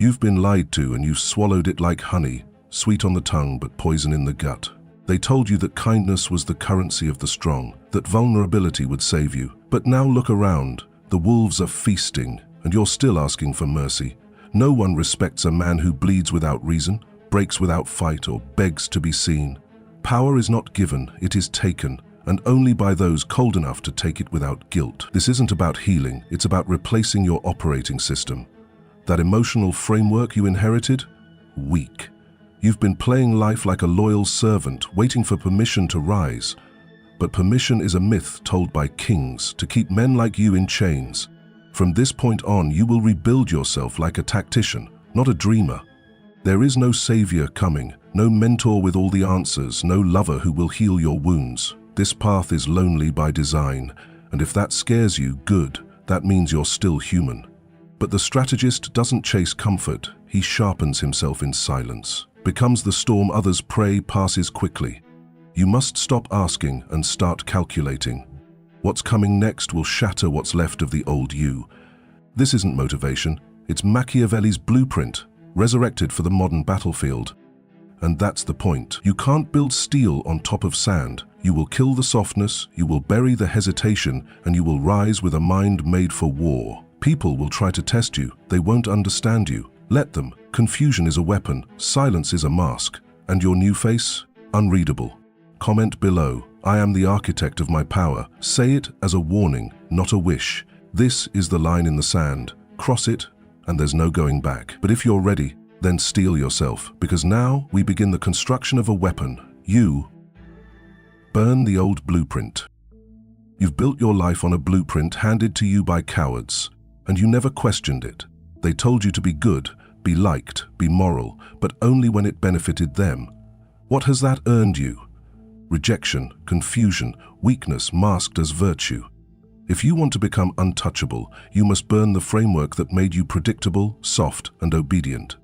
You've been lied to and you've swallowed it like honey, sweet on the tongue but poison in the gut. They told you that kindness was the currency of the strong, that vulnerability would save you. But now look around. The wolves are feasting, and you're still asking for mercy. No one respects a man who bleeds without reason, breaks without fight, or begs to be seen. Power is not given, it is taken, and only by those cold enough to take it without guilt. This isn't about healing, it's about replacing your operating system. That emotional framework you inherited? Weak. You've been playing life like a loyal servant, waiting for permission to rise. But permission is a myth told by kings to keep men like you in chains. From this point on, you will rebuild yourself like a tactician, not a dreamer. There is no savior coming, no mentor with all the answers, no lover who will heal your wounds. This path is lonely by design, and if that scares you, good, that means you're still human. But the strategist doesn't chase comfort, he sharpens himself in silence. Becomes the storm others pray, passes quickly. You must stop asking and start calculating. What's coming next will shatter what's left of the old you. This isn't motivation, it's Machiavelli's blueprint, resurrected for the modern battlefield. And that's the point. You can't build steel on top of sand. You will kill the softness, you will bury the hesitation, and you will rise with a mind made for war. People will try to test you, they won't understand you. Let them. Confusion is a weapon, silence is a mask. And your new face? Unreadable. Comment below. I am the architect of my power. Say it as a warning, not a wish. This is the line in the sand. Cross it, and there's no going back. But if you're ready, then steel yourself, because now we begin the construction of a weapon. You burn the old blueprint. You've built your life on a blueprint handed to you by cowards, and you never questioned it. They told you to be good, be liked, be moral, but only when it benefited them. What has that earned you? Rejection, confusion, weakness masked as virtue. If you want to become untouchable, you must burn the framework that made you predictable, soft, and obedient.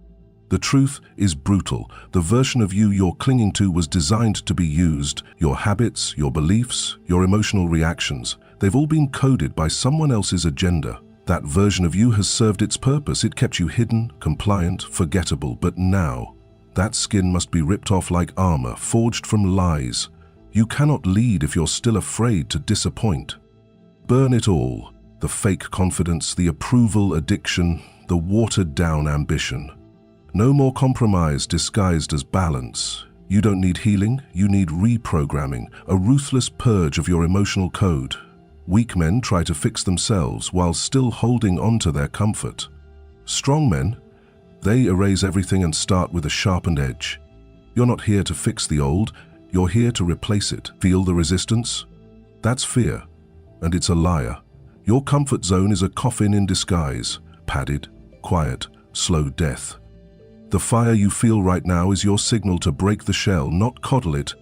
The truth is brutal. The version of you you're clinging to was designed to be used. Your habits, your beliefs, your emotional reactions, they've all been coded by someone else's agenda. That version of you has served its purpose. It kept you hidden, compliant, forgettable. But now, that skin must be ripped off like armor, forged from lies. You cannot lead if you're still afraid to disappoint. Burn it all. The fake confidence, the approval addiction, the watered-down ambition. No more compromise disguised as balance. You don't need healing, you need reprogramming, a ruthless purge of your emotional code. Weak men try to fix themselves while still holding on to their comfort. Strong men, they erase everything and start with a sharpened edge. You're not here to fix the old, you're here to replace it. Feel the resistance? That's fear, and it's a liar. Your comfort zone is a coffin in disguise, padded, quiet, slow death. The fire you feel right now is your signal to break the shell, not coddle it.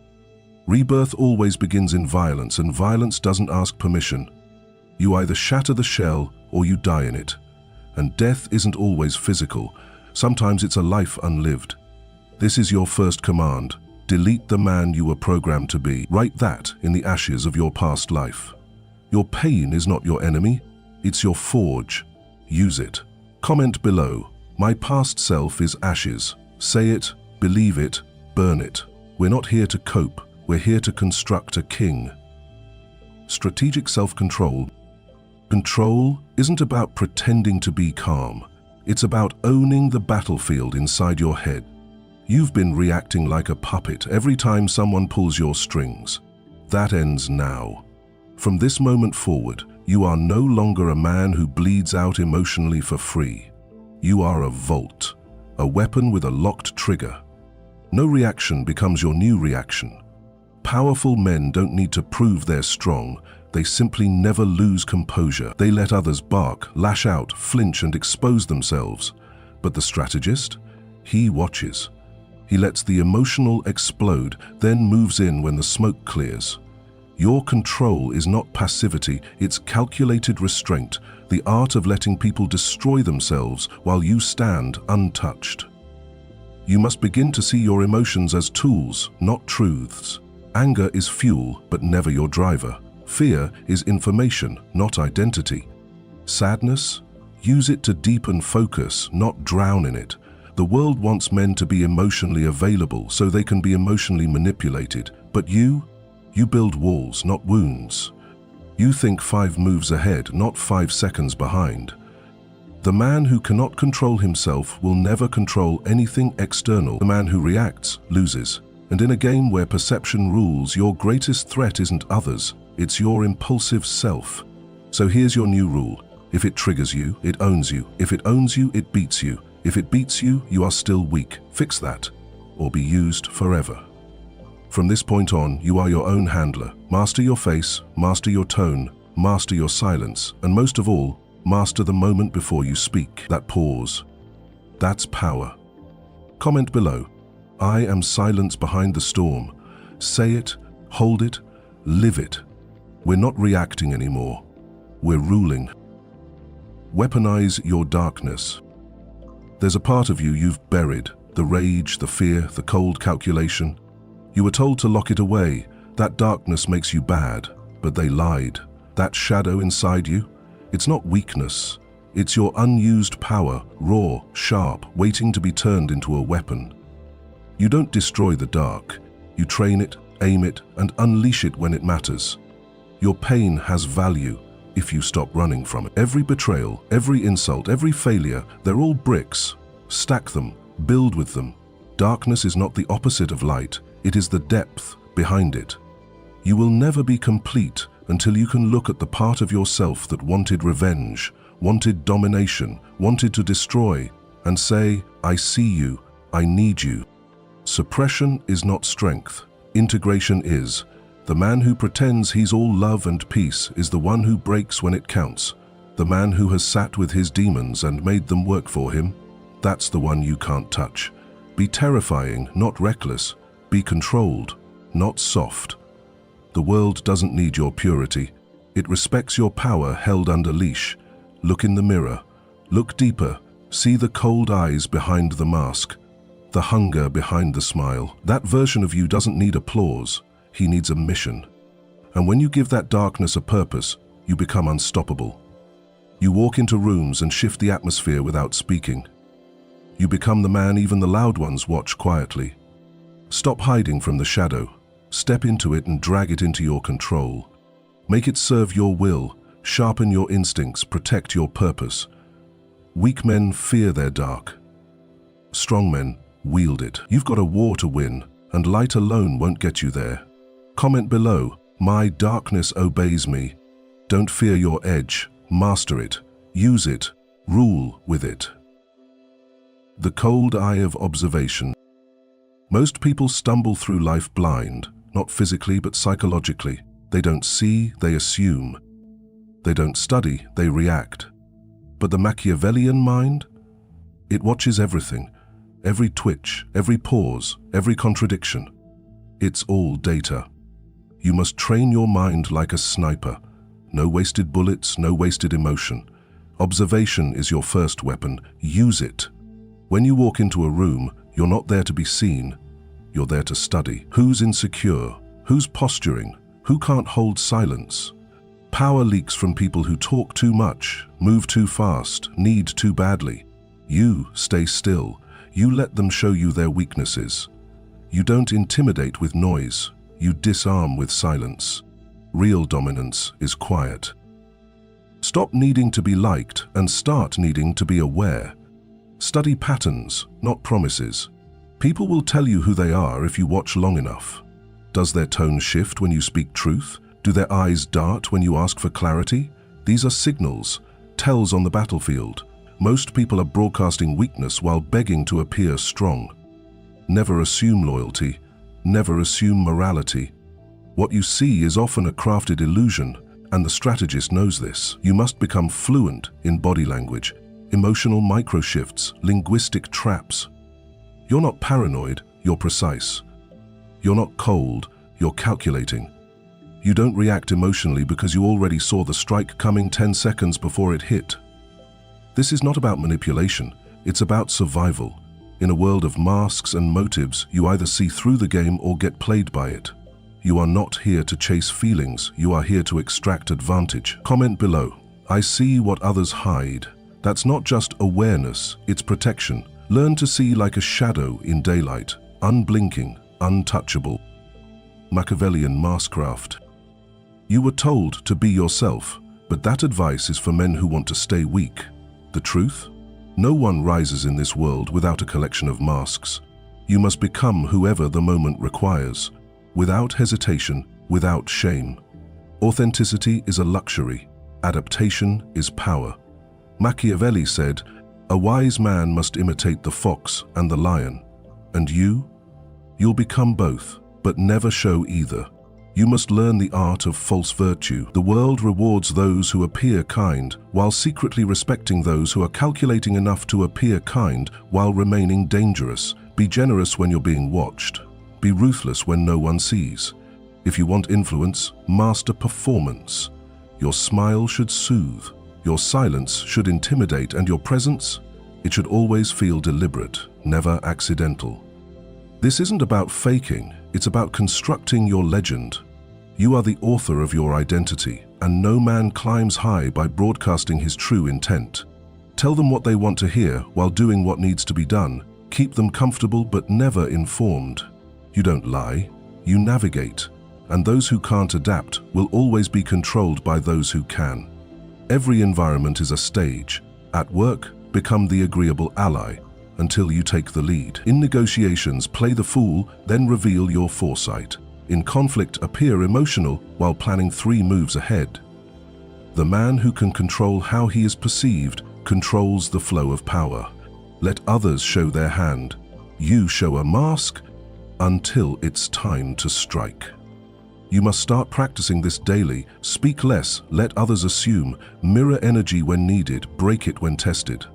Rebirth always begins in violence, and violence doesn't ask permission. You either shatter the shell or you die in it. And death isn't always physical. Sometimes it's a life unlived. This is your first command. Delete the man you were programmed to be. Write that in the ashes of your past life. Your pain is not your enemy, it's your forge. Use it. Comment below. My past self is ashes. Say it, believe it, burn it. We're not here to cope. We're here to construct a king. Strategic self-control. Control isn't about pretending to be calm. It's about owning the battlefield inside your head. You've been reacting like a puppet every time someone pulls your strings. That ends now. From this moment forward, you are no longer a man who bleeds out emotionally for free. You are a vault, a weapon with a locked trigger. No reaction becomes your new reaction. Powerful men don't need to prove they're strong. They simply never lose composure. They let others bark, lash out, flinch, and expose themselves. But the strategist? He watches. He lets the emotional explode, then moves in when the smoke clears. Your control is not passivity, it's calculated restraint, the art of letting people destroy themselves while you stand untouched. You must begin to see your emotions as tools, not truths. Anger is fuel, but never your driver. Fear is information, not identity. Sadness? Use it to deepen focus, not drown in it. The world wants men to be emotionally available so they can be emotionally manipulated. But you build walls, not wounds. You think 5 moves ahead, not 5 seconds behind. The man who cannot control himself will never control anything external. The man who reacts loses. And in a game where perception rules, your greatest threat isn't others, it's your impulsive self. So here's your new rule. If it triggers you, it owns you. If it owns you, it beats you. If it beats you, you are still weak. Fix that, or be used forever. From this point on, you are your own handler. Master your face, master your tone, master your silence, and most of all, master the moment before you speak. That pause. That's power. Comment below. I am silence behind the storm. Say it, hold it, live it. We're not reacting anymore. We're ruling. Weaponize your darkness. There's a part of you you've buried, the rage, the fear, the cold calculation. You were told to lock it away. That darkness makes you bad, but they lied. That shadow inside you, it's not weakness. It's your unused power, raw, sharp, waiting to be turned into a weapon. You don't destroy the dark. You train it, aim it, and unleash it when it matters. Your pain has value if you stop running from it. Every betrayal, every insult, every failure, they're all bricks. Stack them, build with them. Darkness is not the opposite of light. It is the depth behind it. You will never be complete until you can look at the part of yourself that wanted revenge, wanted domination, wanted to destroy, and say, I see you, I need you. Suppression is not strength. Integration is. The man who pretends he's all love and peace is the one who breaks when it counts. The man who has sat with his demons and made them work for him, that's the one you can't touch. Be terrifying, not reckless. Be controlled, not soft. The world doesn't need your purity. It respects your power held under leash. Look in the mirror. Look deeper. See the cold eyes behind the mask. The hunger behind the smile. That version of you doesn't need applause. He needs a mission. And when you give that darkness a purpose, you become unstoppable. You walk into rooms and shift the atmosphere without speaking. You become the man even the loud ones watch quietly. Stop hiding from the shadow. Step into it and drag it into your control. Make it serve your will. Sharpen your instincts. Protect your purpose. Weak men fear their dark. Strong men wield it. You've got a war to win, and light alone won't get you there. Comment below. My darkness obeys me. Don't fear your edge. Master it. Use it. Rule with it. The cold eye of observation. Most people stumble through life blind, not physically but psychologically. They don't see, they assume. They don't study, they react. But the Machiavellian mind? It watches everything. Every twitch, every pause, every contradiction. It's all data. You must train your mind like a sniper. No wasted bullets, no wasted emotion. Observation is your first weapon. Use it. When you walk into a room, you're not there to be seen. You're there to study. Who's insecure? Who's posturing? Who can't hold silence? Power leaks from people who talk too much, move too fast, need too badly. You stay still. You let them show you their weaknesses. You don't intimidate with noise. You disarm with silence. Real dominance is quiet. Stop needing to be liked and start needing to be aware. Study patterns, not promises. People will tell you who they are if you watch long enough. Does their tone shift when you speak truth? Do their eyes dart when you ask for clarity? These are signals, tells on the battlefield. Most people are broadcasting weakness while begging to appear strong. Never assume loyalty. Never assume morality. What you see is often a crafted illusion, and the strategist knows this. You must become fluent in body language, emotional microshifts, linguistic traps. You're not paranoid, you're precise. You're not cold, you're calculating. You don't react emotionally because you already saw the strike coming 10 seconds before it hit. This is not about manipulation, it's about survival. In a world of masks and motives, you either see through the game or get played by it. You are not here to chase feelings, you are here to extract advantage. Comment below. I see what others hide. That's not just awareness, it's protection. Learn to see like a shadow in daylight, unblinking, untouchable. Machiavellian maskcraft. You were told to be yourself, but that advice is for men who want to stay weak. The truth? No one rises in this world without a collection of masks. You must become whoever the moment requires, without hesitation, without shame. Authenticity is a luxury. Adaptation is power. Machiavelli said, "A wise man must imitate the fox and the lion." And you'll become both, but never show either. You must learn the art of false virtue. The world rewards those who appear kind, while secretly respecting those who are calculating enough to appear kind while remaining dangerous. Be generous when you're being watched. Be ruthless when no one sees. If you want influence, master performance. Your smile should soothe. Your silence should intimidate, and your presence, it should always feel deliberate, never accidental. This isn't about faking, it's about constructing your legend. You are the author of your identity, and no man climbs high by broadcasting his true intent. Tell them what they want to hear while doing what needs to be done. Keep them comfortable but never informed. You don't lie, you navigate, and those who can't adapt will always be controlled by those who can. Every environment is a stage. At work, become the agreeable ally until you take the lead. In negotiations, play the fool, then reveal your foresight. In conflict, appear emotional while planning 3 moves ahead. The man who can control how he is perceived controls the flow of power. Let others show their hand. You show a mask until it's time to strike. You must start practicing this daily. Speak less, let others assume. Mirror energy when needed, break it when tested.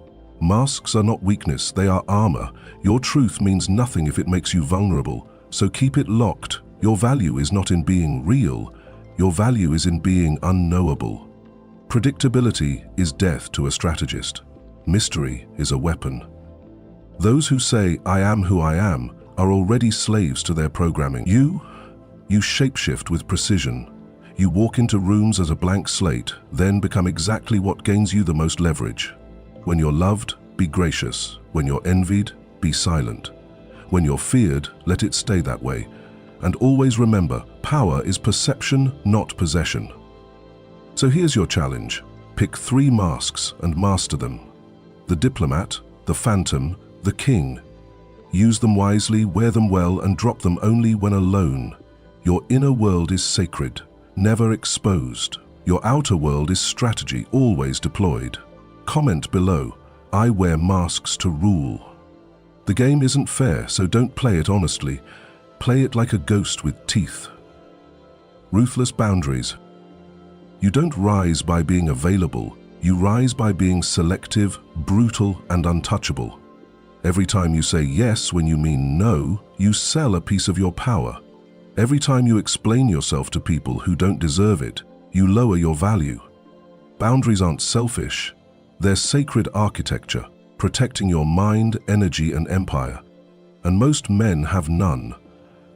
Masks are not weakness, they are armor. Your truth means nothing if it makes you vulnerable, so keep it locked. Your value is not in being real, your value is in being unknowable. Predictability is death to a strategist. Mystery is a weapon. Those who say, "I am who I am," are already slaves to their programming. You shapeshift with precision. You walk into rooms as a blank slate, then become exactly what gains you the most leverage. When you're loved, be gracious. When you're envied, be silent. When you're feared, let it stay that way. And always remember, power is perception, not possession. So here's your challenge. Pick 3 masks and master them. The diplomat, the phantom, the king. Use them wisely, wear them well, and drop them only when alone. Your inner world is sacred, never exposed. Your outer world is strategy, always deployed. Comment below, "I wear masks to rule." The game isn't fair, so don't play it honestly. Play it like a ghost with teeth. Ruthless boundaries. You don't rise by being available, you rise by being selective, brutal, and untouchable. Every time you say yes when you mean no, you sell a piece of your power. Every time you explain yourself to people who don't deserve it, you lower your value. Boundaries aren't selfish, they're sacred architecture, protecting your mind, energy, and empire. And most men have none.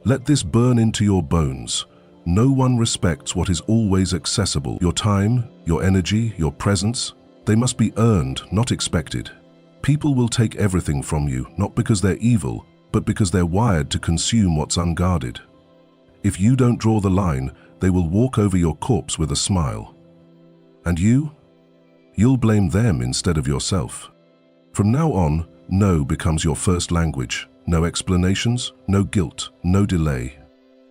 Let this burn into your bones. No one respects what is always accessible. Your time, your energy, your presence, they must be earned, not expected. People will take everything from you, not because they're evil, but because they're wired to consume what's unguarded. If you don't draw the line, they will walk over your corpse with a smile. And you'll blame them instead of yourself. From now on, no becomes your first language. No explanations, no guilt, no delay.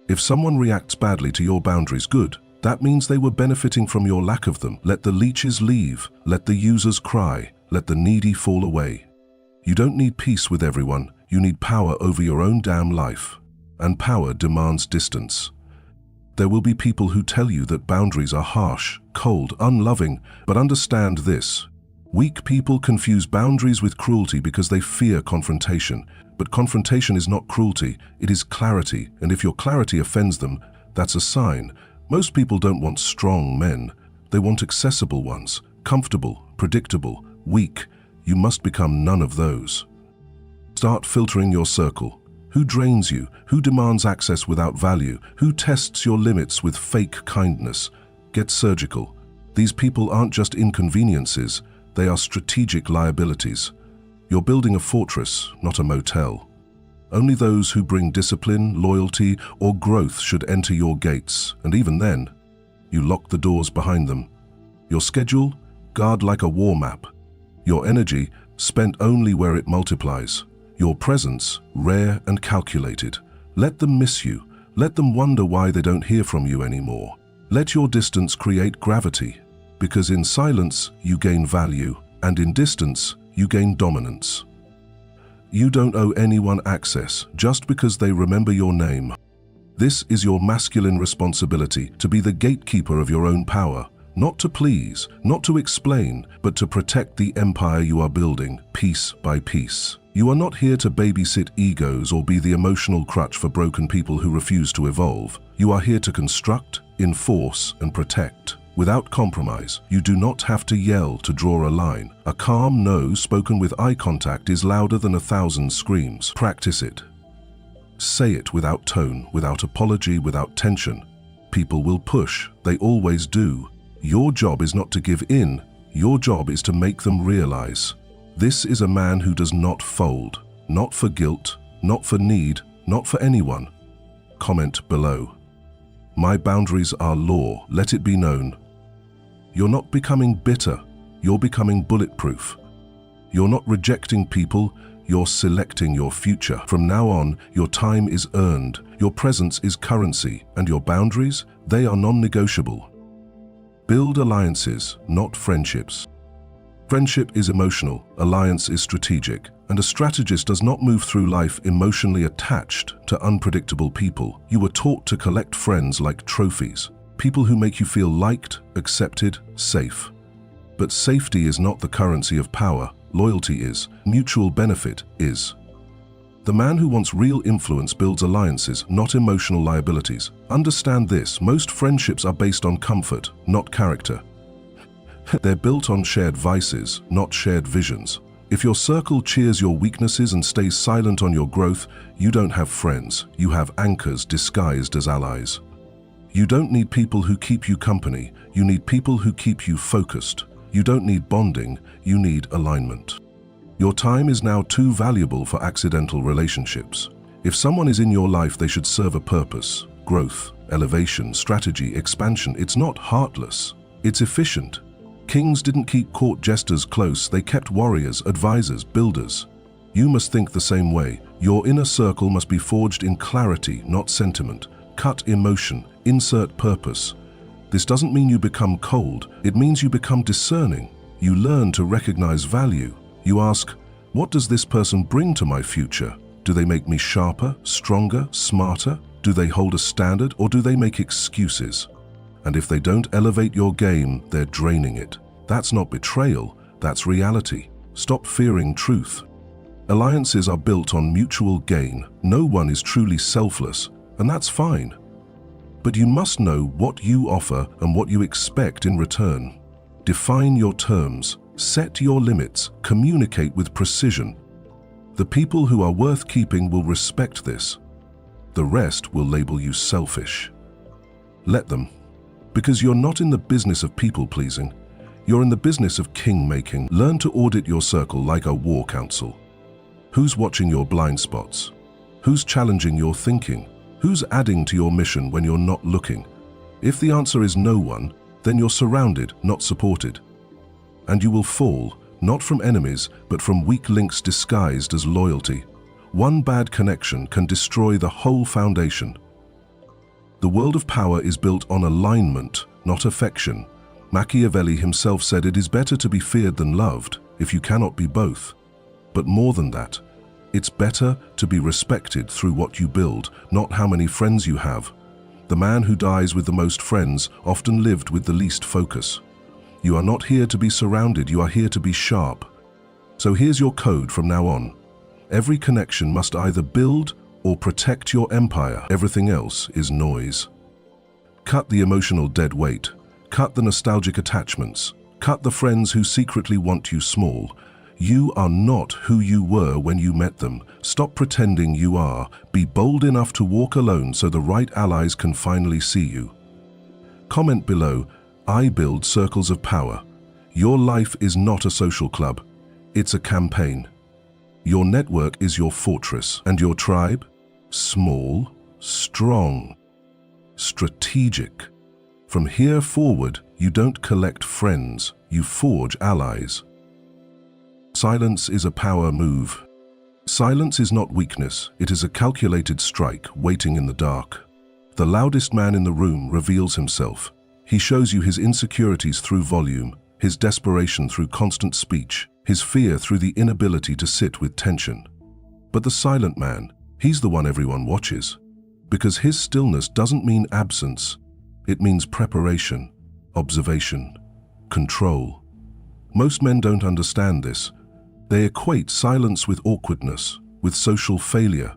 If someone reacts badly to your boundaries, good. That means they were benefiting from your lack of them. Let the leeches leave, let the users cry, let the needy fall away. You don't need peace with everyone, you need power over your own damn life. And power demands distance. There will be people who tell you that boundaries are harsh, cold, unloving, but understand this. Weak people confuse boundaries with cruelty because they fear confrontation. But confrontation is not cruelty, it is clarity, and if your clarity offends them, that's a sign. Most people don't want strong men, they want accessible ones, comfortable, predictable, weak. You must become none of those. Start filtering your circle. Who drains you? Who demands access without value? Who tests your limits with fake kindness? Get surgical. These people aren't just inconveniences, They are strategic liabilities. You're building a fortress, not a motel. Only those who bring discipline, loyalty, or growth should enter your gates, and even then, you lock the doors behind them. Your schedule? Guard like a war map. Your energy? Spent only where it multiplies. Your presence? Rare and calculated. Let them miss you. Let them wonder why they don't hear from you anymore. Let your distance create gravity, because in silence you gain value, and in distance you gain dominance. You don't owe anyone access just because they remember your name. This is your masculine responsibility, to be the gatekeeper of your own power, not to please, not to explain, but to protect the empire you are building, piece by piece. You are not here to babysit egos or be the emotional crutch for broken people who refuse to evolve. You are here to construct, enforce, and protect. Without compromise, you do not have to yell to draw a line. A calm no spoken with eye contact is louder than 1,000 screams. Practice it. Say it without tone, without apology, without tension. People will push. They always do. Your job is not to give in. Your job is to make them realize. This is a man who does not fold. Not for guilt, not for need, not for anyone. Comment below. My boundaries are law. Let it be known. You're not becoming bitter. You're becoming bulletproof. You're not rejecting people. You're selecting your future. From now on, your time is earned. Your presence is currency. And your boundaries? They are non-negotiable. Build alliances, not friendships. Friendship is emotional, alliance is strategic, and a strategist does not move through life emotionally attached to unpredictable people. You were taught to collect friends like trophies, people who make you feel liked, accepted, safe. But safety is not the currency of power, loyalty is, mutual benefit is. The man who wants real influence builds alliances, not emotional liabilities. Understand this, most friendships are based on comfort, not character. They're built on shared vices, not shared visions. If your circle cheers your weaknesses and stays silent on your growth, you don't have friends. You have anchors disguised as allies. You don't need people who keep you company. You need people who keep you focused. You don't need bonding. You need alignment. Your time is now too valuable for accidental relationships. If someone is in your life, they should serve a purpose. Growth, elevation, strategy, expansion. It's not heartless. It's efficient. Kings didn't keep court jesters close, they kept warriors, advisors, builders. You must think the same way. Your inner circle must be forged in clarity, not sentiment. Cut emotion, insert purpose. This doesn't mean you become cold, it means you become discerning. You learn to recognize value. You ask, what does this person bring to my future? Do they make me sharper, stronger, smarter? Do they hold a standard, or do they make excuses? And if they don't elevate your game, they're draining it. That's not betrayal, that's reality. Stop fearing truth. Alliances are built on mutual gain. No one is truly selfless, and that's fine. But you must know what you offer and what you expect in return. Define your terms, set your limits, communicate with precision. The people who are worth keeping will respect this. The rest will label you selfish. Let them. Because you're not in the business of people-pleasing. You're in the business of king-making. Learn to audit your circle like a war council. Who's watching your blind spots? Who's challenging your thinking? Who's adding to your mission when you're not looking? If the answer is no one, then you're surrounded, not supported. And you will fall, not from enemies, but from weak links disguised as loyalty. One bad connection can destroy the whole foundation. The world of power is built on alignment, not affection. Machiavelli himself said it is better to be feared than loved, if you cannot be both. But more than that, it's better to be respected through what you build, not how many friends you have. The man who dies with the most friends often lived with the least focus. You are not here to be surrounded, you are here to be sharp. So here's your code from now on. Every connection must either build or protect your empire. Everything else is noise. Cut the emotional dead weight. Cut the nostalgic attachments. Cut the friends who secretly want you small. You are not who you were when you met them. Stop pretending you are. Be bold enough to walk alone so the right allies can finally see you. Comment below, I build circles of power. Your life is not a social club. It's a campaign. Your network is your fortress, and your tribe? Small, strong, strategic. From here forward, you don't collect friends, you forge allies. Silence is a power move. Silence is not weakness, it is a calculated strike waiting in the dark. The loudest man in the room reveals himself. He shows you his insecurities through volume, his desperation through constant speech, his fear through the inability to sit with tension. But the silent man, he's the one everyone watches. Because his stillness doesn't mean absence, it means preparation, observation, control. Most men don't understand this. They equate silence with awkwardness, with social failure.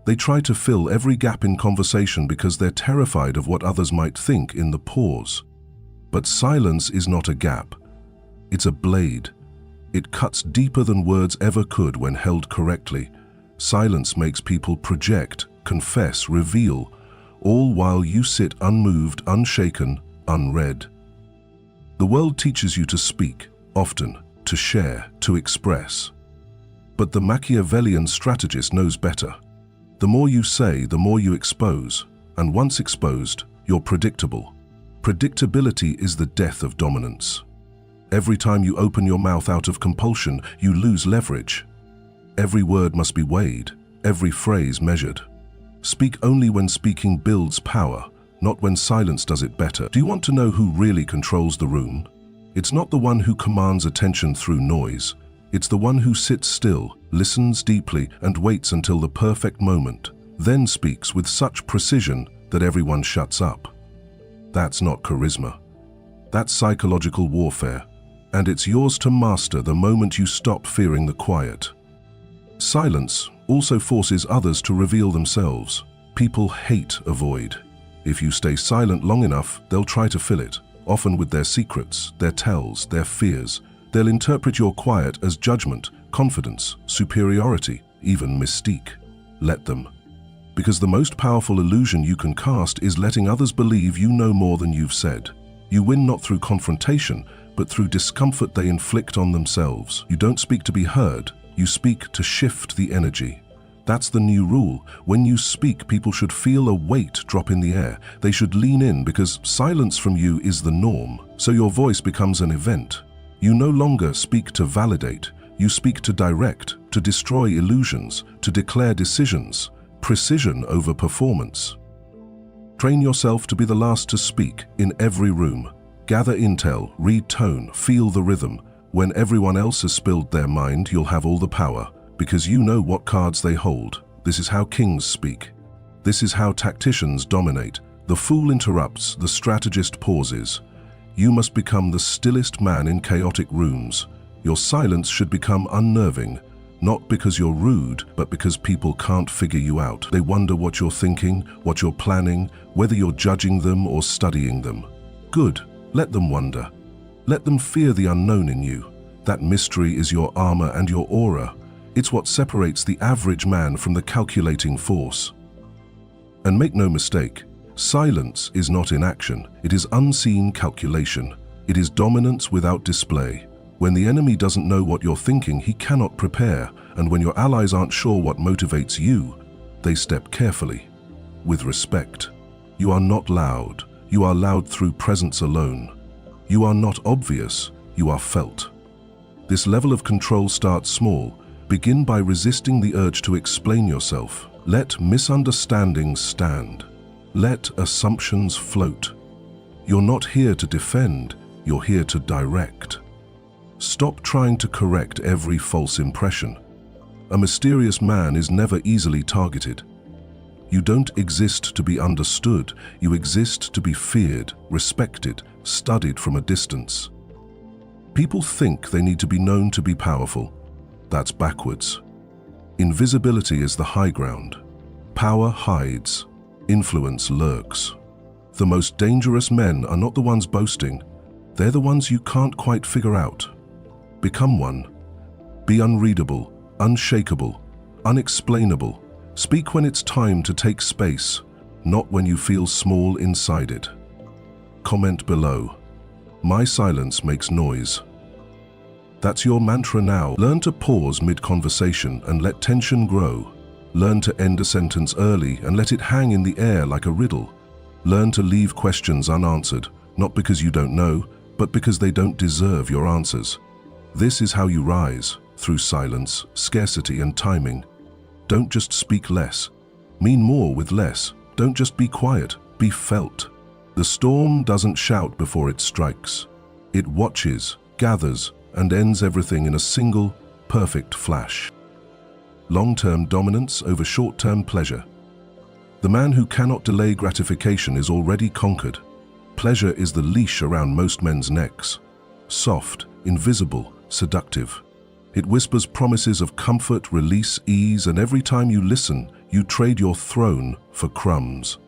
They try to fill every gap in conversation because they're terrified of what others might think in the pause. But silence is not a gap. It's a blade. It cuts deeper than words ever could when held correctly. Silence makes people project, confess, reveal, all while you sit unmoved, unshaken, unread. The world teaches you to speak, often, to share, to express. But the Machiavellian strategist knows better. The more you say, the more you expose, and once exposed, you're predictable. Predictability is the death of dominance. Every time you open your mouth out of compulsion, you lose leverage. Every word must be weighed, every phrase measured. Speak only when speaking builds power, not when silence does it better. Do you want to know who really controls the room? It's not the one who commands attention through noise. It's the one who sits still, listens deeply, and waits until the perfect moment, then speaks with such precision that everyone shuts up. That's not charisma. That's psychological warfare, and it's yours to master the moment you stop fearing the quiet. Silence also forces others to reveal themselves. People hate a void. If you stay silent long enough, they'll try to fill it, often with their secrets, their tells, their fears. They'll interpret your quiet as judgment, confidence, superiority, even mystique. Let them. Because the most powerful illusion you can cast is letting others believe you know more than you've said. You win not through confrontation, but through discomfort they inflict on themselves. You don't speak to be heard, you speak to shift the energy. That's the new rule. When you speak, people should feel a weight drop in the air. They should lean in because silence from you is the norm. So your voice becomes an event. You no longer speak to validate. You speak to direct, to destroy illusions, to declare decisions. Precision over performance. Train yourself to be the last to speak in every room. Gather intel, read tone, feel the rhythm. When everyone else has spilled their mind, you'll have all the power, because you know what cards they hold. This is how kings speak. This is how tacticians dominate. The fool interrupts, the strategist pauses. You must become the stillest man in chaotic rooms. Your silence should become unnerving, not because you're rude, but because people can't figure you out. They wonder what you're thinking, what you're planning, whether you're judging them or studying them. Good, let them wonder. Let them fear the unknown in you. That mystery is your armor and your aura. It's what separates the average man from the calculating force. And make no mistake, silence is not inaction. It is unseen calculation. It is dominance without display. When the enemy doesn't know what you're thinking, he cannot prepare. And when your allies aren't sure what motivates you, they step carefully, with respect. You are not loud. You are loud through presence alone. You are not obvious. You are felt. This level of control starts small. Begin by resisting the urge to explain yourself. Let misunderstandings stand. Let assumptions float. You're not here to defend. You're here to direct. Stop trying to correct every false impression. A mysterious man is never easily targeted. You don't exist to be understood. You exist to be feared, respected, studied from a distance. People think they need to be known to be powerful. That's backwards. Invisibility is the high ground. Power hides. Influence lurks. The most dangerous men are not the ones boasting. They're the ones you can't quite figure out. Become one. Be unreadable, unshakable, unexplainable. Speak when it's time to take space, not when you feel small inside it. Comment below. My silence makes noise. That's your mantra now. Learn to pause mid-conversation and let tension grow. Learn to end a sentence early and let it hang in the air like a riddle. Learn to leave questions unanswered, not because you don't know, but because they don't deserve your answers. This is how you rise, through silence, scarcity, and timing. Don't just speak less. Mean more with less. Don't just be quiet, be felt. The storm doesn't shout before it strikes. It watches, gathers, and ends everything in a single, perfect flash. Long-term dominance over short-term pleasure. The man who cannot delay gratification is already conquered. Pleasure is the leash around most men's necks. Soft, invisible, seductive. It whispers promises of comfort, release, ease, and every time you listen, you trade your throne for crumbs.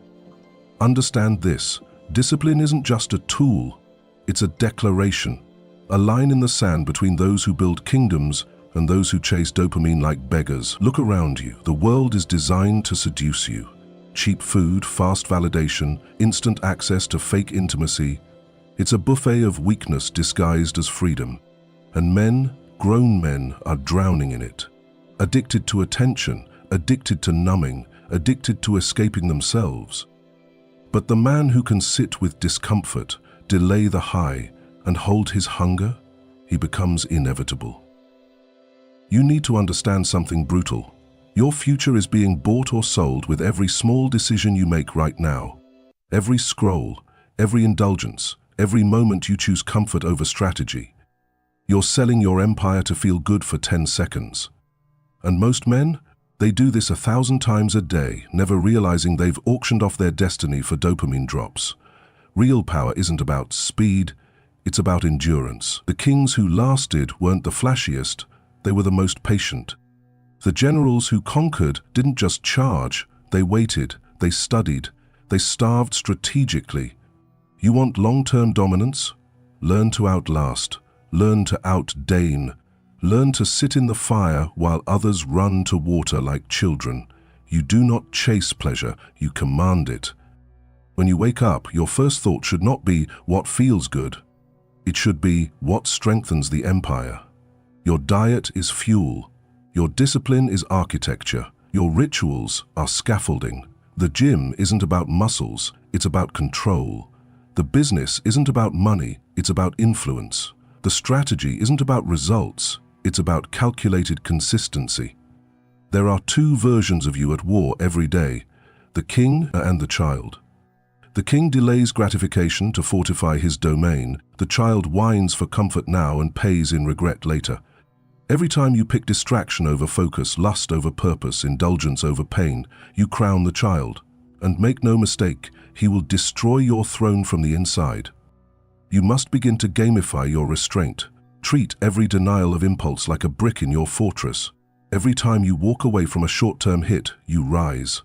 Understand this. Discipline isn't just a tool. It's a declaration. A line in the sand between those who build kingdoms and those who chase dopamine like beggars. Look around you. The world is designed to seduce you. Cheap food, fast validation, instant access to fake intimacy. It's a buffet of weakness disguised as freedom. And men, grown men, are drowning in it. Addicted to attention, addicted to numbing, addicted to escaping themselves. But the man who can sit with discomfort, delay the high, and hold his hunger, he becomes inevitable. You need to understand something brutal. Your future is being bought or sold with every small decision you make right now. Every scroll, every indulgence, every moment you choose comfort over strategy. You're selling your empire to feel good for 10 seconds. And most men, they do this 1,000 times a day, never realizing they've auctioned off their destiny for dopamine drops. Real power isn't about speed, it's about endurance. The kings who lasted weren't the flashiest, they were the most patient. The generals who conquered didn't just charge, they waited, they studied, they starved strategically. You want long-term dominance? Learn to outlast, learn to outdeign, learn to sit in the fire while others run to water like children. You do not chase pleasure, you command it. When you wake up, your first thought should not be what feels good. It should be what strengthens the empire. Your diet is fuel. Your discipline is architecture. Your rituals are scaffolding. The gym isn't about muscles, it's about control. The business isn't about money, it's about influence. The strategy isn't about results, it's about calculated consistency. There are two versions of you at war every day, the king and the child. The king delays gratification to fortify his domain. The child whines for comfort now and pays in regret later. Every time you pick distraction over focus, lust over purpose, indulgence over pain, you crown the child. And make no mistake, he will destroy your throne from the inside. You must begin to gamify your restraint. Treat every denial of impulse like a brick in your fortress. Every time you walk away from a short-term hit, you rise.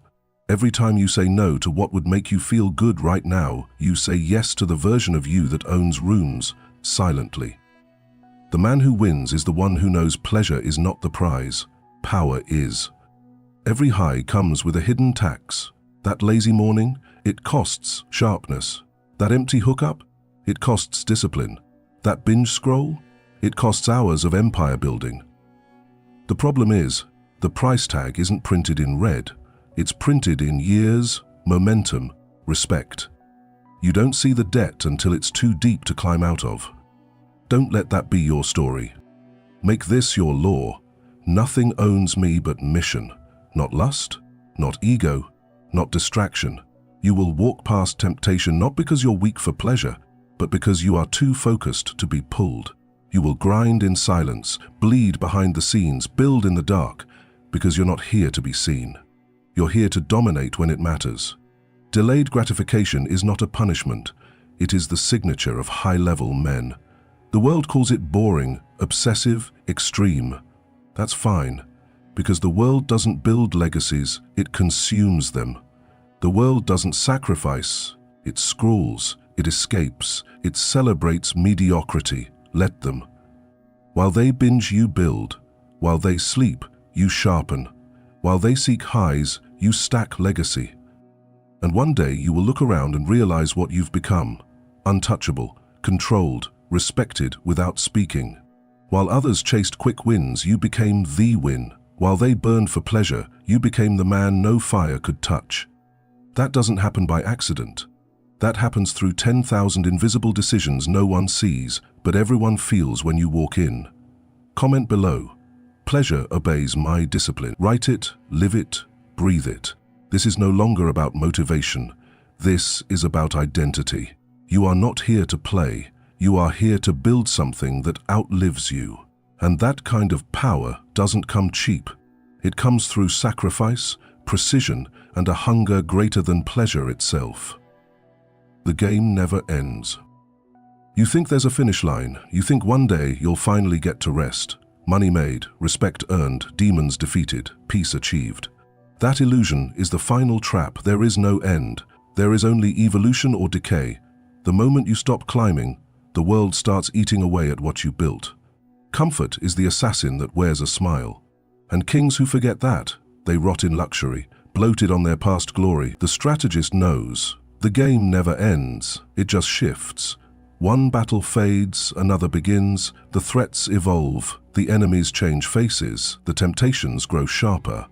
Every time you say no to what would make you feel good right now, you say yes to the version of you that owns rooms, silently. The man who wins is the one who knows pleasure is not the prize, power is. Every high comes with a hidden tax. That lazy morning, it costs sharpness. That empty hookup, it costs discipline. That binge scroll, it costs hours of empire building. The problem is, the price tag isn't printed in red. It's printed in years, momentum, respect. You don't see the debt until it's too deep to climb out of. Don't let that be your story. Make this your law. Nothing owns me but mission. Not lust, not ego, not distraction. You will walk past temptation not because you're weak for pleasure, but because you are too focused to be pulled. You will grind in silence, bleed behind the scenes, build in the dark, because you're not here to be seen. You're here to dominate when it matters. Delayed gratification is not a punishment. It is the signature of high-level men. The world calls it boring, obsessive, extreme. That's fine, because the world doesn't build legacies, it consumes them. The world doesn't sacrifice, it scrawls, it escapes, it celebrates mediocrity. Let them. While they binge, you build. While they sleep, you sharpen. While they seek highs, you stack legacy. And one day you will look around and realize what you've become. Untouchable, controlled, respected without speaking. While others chased quick wins, you became the win. While they burned for pleasure, you became the man no fire could touch. That doesn't happen by accident. That happens through 10,000 invisible decisions no one sees, but everyone feels when you walk in. Comment below. Pleasure obeys my discipline. Write it, live it, breathe it. This is no longer about motivation. This is about identity. You are not here to play. You are here to build something that outlives you. And that kind of power doesn't come cheap. It comes through sacrifice, precision, and a hunger greater than pleasure itself. The game never ends. You think there's a finish line. You think one day you'll finally get to rest. Money made, respect earned, demons defeated, peace achieved. That illusion is the final trap. There is no end. There is only evolution or decay. The moment you stop climbing, the world starts eating away at what you built. Comfort is the assassin that wears a smile. And kings who forget that, they rot in luxury, bloated on their past glory. The strategist knows. The game never ends, it just shifts. One battle fades, another begins, the threats evolve, the enemies change faces, the temptations grow sharper.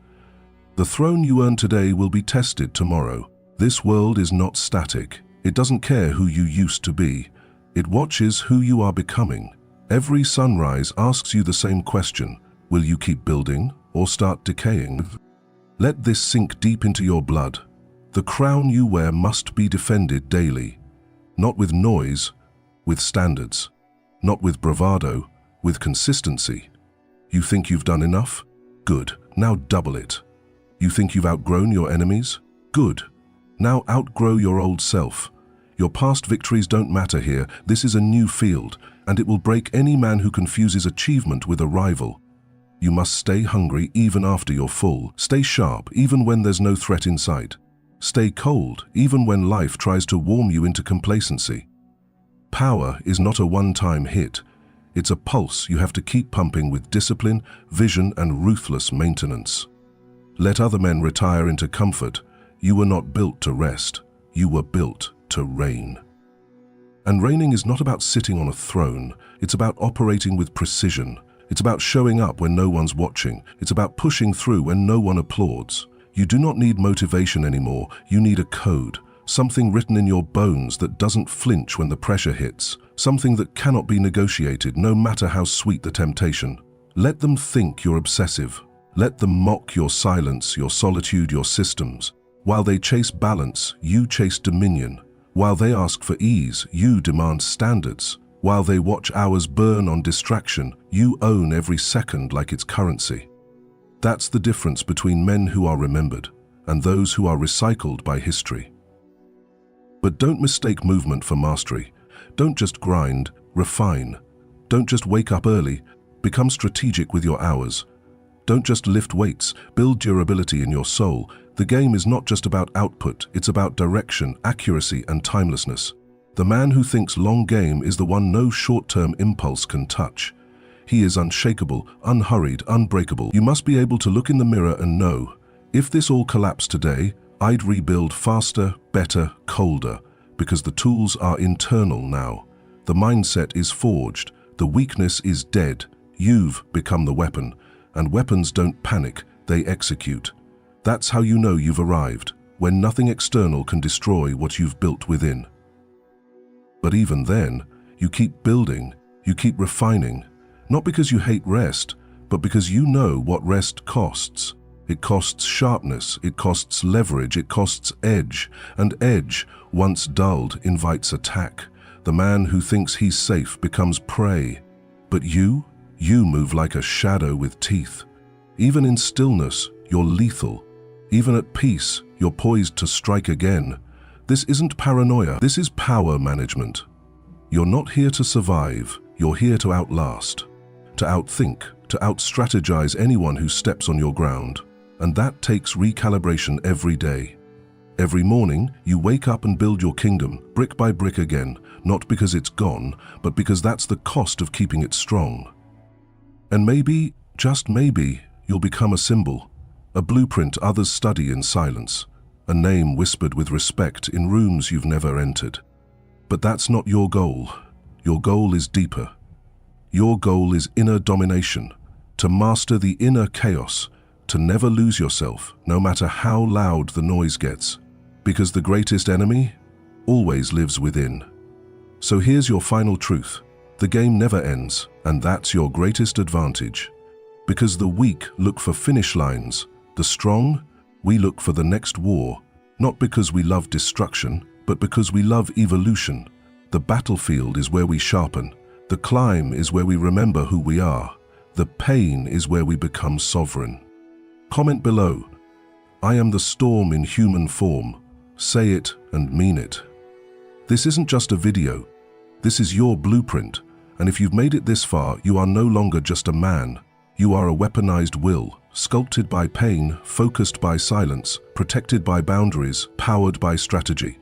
The throne you earn today will be tested tomorrow. This world is not static. It doesn't care who you used to be. It watches who you are becoming. Every sunrise asks you the same question. Will you keep building or start decaying? Let this sink deep into your blood. The crown you wear must be defended daily. Not with noise, with standards. Not with bravado, with consistency. You think you've done enough? Good. Now double it. You think you've outgrown your enemies? Good. Now outgrow your old self. Your past victories don't matter here. This is a new field, and it will break any man who confuses achievement with a rival. You must stay hungry even after you're full. Stay sharp even when there's no threat in sight. Stay cold even when life tries to warm you into complacency. Power is not a one-time hit. It's a pulse you have to keep pumping with discipline, vision, and ruthless maintenance. Let other men retire into comfort. You were not built to rest. You were built to reign. And reigning is not about sitting on a throne. It's about operating with precision. It's about showing up when no one's watching. It's about pushing through when no one applauds. You do not need motivation anymore. You need a code. Something written in your bones that doesn't flinch when the pressure hits. Something that cannot be negotiated, no matter how sweet the temptation. Let them think you're obsessive. Let them mock your silence, your solitude, your systems. While they chase balance, you chase dominion. While they ask for ease, you demand standards. While they watch hours burn on distraction, you own every second like it's currency. That's the difference between men who are remembered and those who are recycled by history. But don't mistake movement for mastery. Don't just grind, refine. Don't just wake up early, become strategic with your hours. Don't just lift weights, build durability in your soul. The game is not just about output, it's about direction, accuracy, and timelessness. The man who thinks long game is the one no short-term impulse can touch. He is unshakable, unhurried, unbreakable. You must be able to look in the mirror and know, if this all collapsed today, I'd rebuild faster, better, colder, because the tools are internal now. The mindset is forged, the weakness is dead. You've become the weapon, and weapons don't panic, they execute. That's how you know you've arrived, when nothing external can destroy what you've built within. But even then, you keep building, you keep refining, not because you hate rest, but because you know what rest costs. It costs sharpness, it costs leverage, it costs edge, and edge, once dulled, invites attack. The man who thinks he's safe becomes prey. But you move like a shadow with teeth. Even in stillness, you're lethal. Even at peace, you're poised to strike again. This isn't paranoia, this is power management. You're not here to survive, you're here to outlast, to outthink, to outstrategize anyone who steps on your ground. And that takes recalibration every day. Every morning, you wake up and build your kingdom, brick by brick again, not because it's gone, but because that's the cost of keeping it strong. And maybe, just maybe, you'll become a symbol, a blueprint others study in silence, a name whispered with respect in rooms you've never entered. But that's not your goal. Your goal is deeper. Your goal is inner domination, to master the inner chaos, to never lose yourself, no matter how loud the noise gets. Because the greatest enemy always lives within. So here's your final truth. The game never ends, and that's your greatest advantage. Because the weak look for finish lines, the strong, we look for the next war, not because we love destruction, but because we love evolution. The battlefield is where we sharpen. The climb is where we remember who we are. The pain is where we become sovereign. Comment below. I am the storm in human form. Say it and mean it. This isn't just a video. This is your blueprint. And if you've made it this far, you are no longer just a man. You are a weaponized will, sculpted by pain, focused by silence, protected by boundaries, powered by strategy.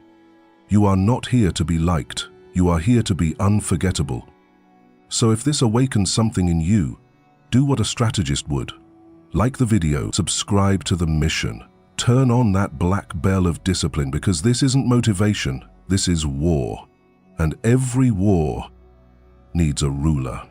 You are not here to be liked. You are here to be unforgettable. So if this awakens something in you, do what a strategist would. Like the video, subscribe to the mission. Turn on that black bell of discipline, because this isn't motivation, this is war. And every war needs a ruler.